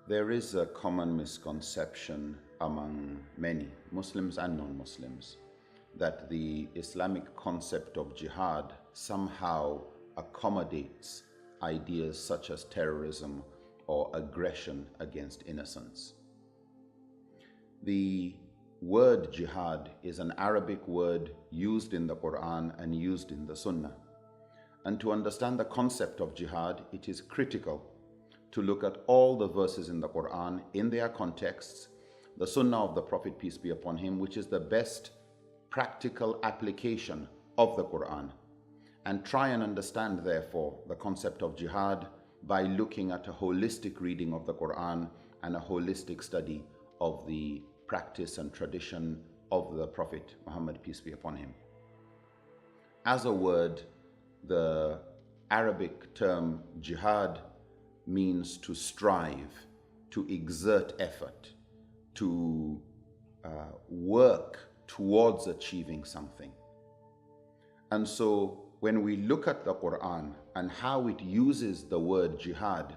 There is a common misconception among many Muslims and non-Muslims that the Islamic concept of jihad somehow accommodates ideas such as terrorism or aggression against innocents. The word jihad is an Arabic word used in the Qur'an and used in the Sunnah. And to understand the concept of jihad, it is critical to look at all the verses in the Qur'an in their contexts, the Sunnah of the Prophet, peace be upon him, which is the best practical application of the Qur'an, and try and understand, therefore, the concept of jihad by looking at a holistic reading of the Qur'an and a holistic study of the practice and tradition of the Prophet Muhammad, peace be upon him. As a word, the Arabic term jihad means to strive, to exert effort, to work towards achieving something. And so when we look at the Qur'an and how it uses the word jihad,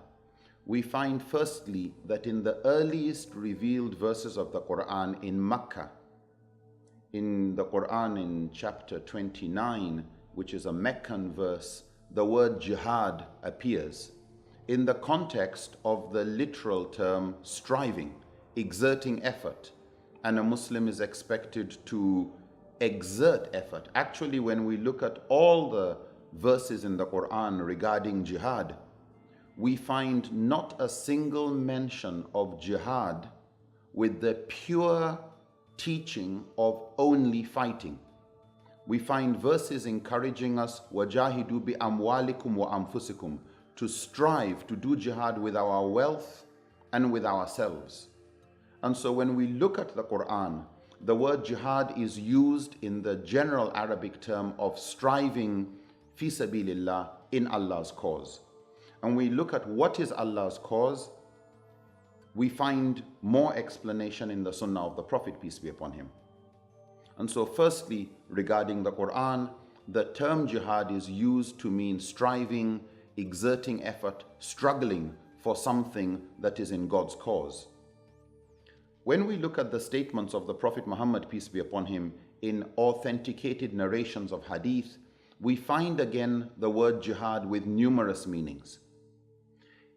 we find firstly that in the earliest revealed verses of the Qur'an in Makkah, in the Qur'an in chapter 29, which is a Meccan verse, the word jihad appears in the context of the literal term striving, exerting effort. And a Muslim is expected to exert effort. Actually, when we look at all the verses in the Qur'an regarding jihad, we find not a single mention of jihad with the pure teaching of only fighting. We find verses encouraging us, وَجَاهِدُوا بِأَمْوَالِكُمْ وَأَنفُسِكُمْ, to strive to do jihad with our wealth and with ourselves. And so when we look at the Qur'an, the word jihad is used in the general Arabic term of striving fi sabilillah, in Allah's cause. And we look at what is Allah's cause, we find more explanation in the Sunnah of the Prophet, peace be upon him. And so firstly, regarding the Qur'an, the term jihad is used to mean striving, exerting effort, struggling for something that is in God's cause. When we look at the statements of the Prophet Muhammad, peace be upon him, in authenticated narrations of hadith, we find again the word jihad with numerous meanings.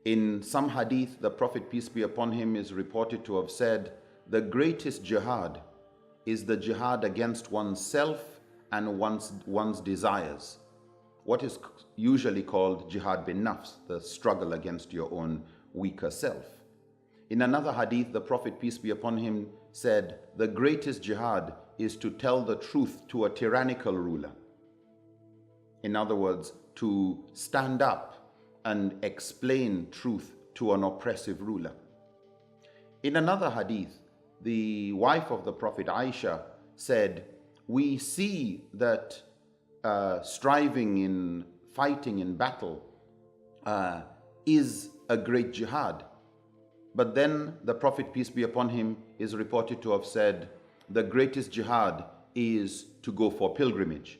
In some hadith, the Prophet, peace be upon him, is reported to have said, the greatest jihad is the jihad against oneself and one's desires. What is usually called jihad bin nafs, the struggle against your own weaker self. In another hadith, the Prophet, peace be upon him, said, the greatest jihad is to tell the truth to a tyrannical ruler. In other words, to stand up and explain truth to an oppressive ruler. In another hadith, the wife of the Prophet, Aisha, said, we see that striving in fighting in battle is a great jihad. But then the Prophet, peace be upon him, is reported to have said, the greatest jihad is to go for pilgrimage.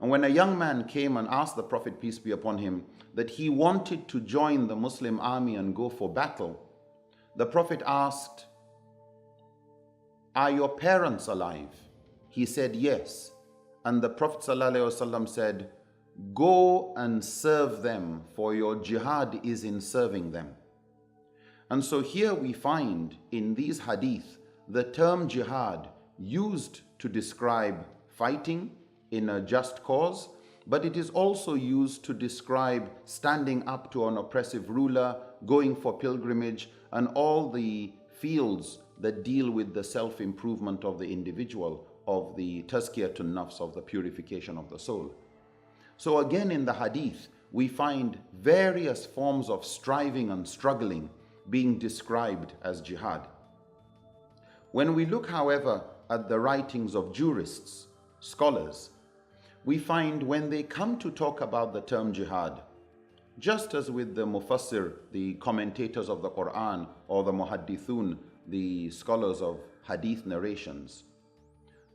And when a young man came and asked the Prophet, peace be upon him, that he wanted to join the Muslim army and go for battle, the Prophet asked, are your parents alive? He said, yes. And the Prophet ﷺ said, go and serve them, for your jihad is in serving them. And so here we find in these hadith the term jihad used to describe fighting in a just cause, but it is also used to describe standing up to an oppressive ruler, going for pilgrimage, and all the fields that deal with the self-improvement of the individual, of the tazkiyatun nafs, of the purification of the soul. So again in the hadith, we find various forms of striving and struggling being described as jihad. When we look, however, at the writings of jurists, scholars, we find when they come to talk about the term jihad, just as with the mufassir, the commentators of the Qur'an, or the muhaddithun, the scholars of hadith narrations,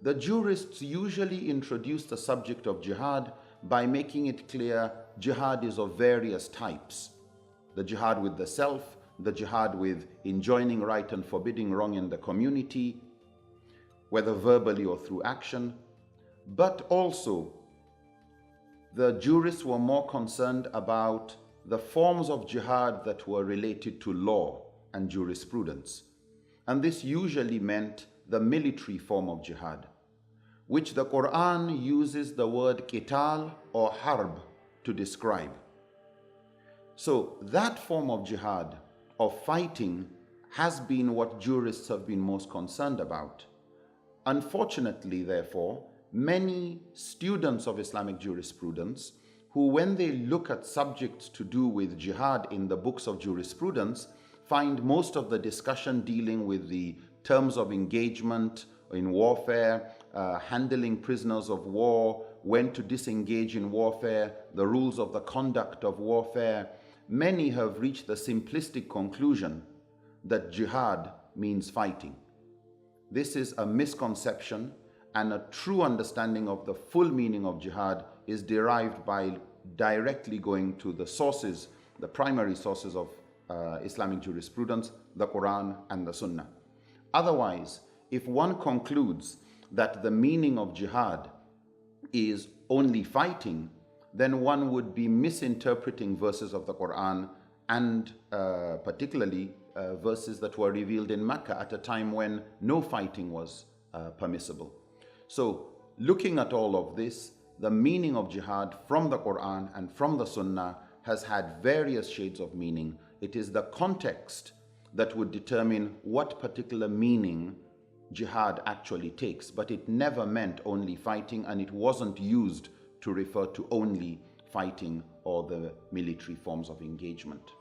the jurists usually introduce the subject of jihad by making it clear jihad is of various types. The jihad with the self, the jihad with enjoining right and forbidding wrong in the community, whether verbally or through action, but also the jurists were more concerned about the forms of jihad that were related to law and jurisprudence. And this usually meant the military form of jihad, which the Qur'an uses the word qital or harb to describe. So that form of jihad, of fighting, has been what jurists have been most concerned about. Unfortunately, therefore, many students of Islamic jurisprudence who, when they look at subjects to do with jihad in the books of jurisprudence, find most of the discussion dealing with the terms of engagement in warfare, handling prisoners of war, when to disengage in warfare, the rules of the conduct of warfare. Many have reached the simplistic conclusion that jihad means fighting. This is a misconception, and a true understanding of the full meaning of jihad is derived by directly going to the sources, the primary sources of Islamic jurisprudence, the Qur'an and the Sunnah. Otherwise, if one concludes that the meaning of jihad is only fighting, then one would be misinterpreting verses of the Qur'an, and particularly verses that were revealed in Mecca at a time when no fighting was permissible. So, looking at all of this, the meaning of jihad from the Qur'an and from the Sunnah has had various shades of meaning. It is the context that would determine what particular meaning jihad actually takes, but it never meant only fighting, and it wasn't used to refer to only fighting or the military forms of engagement.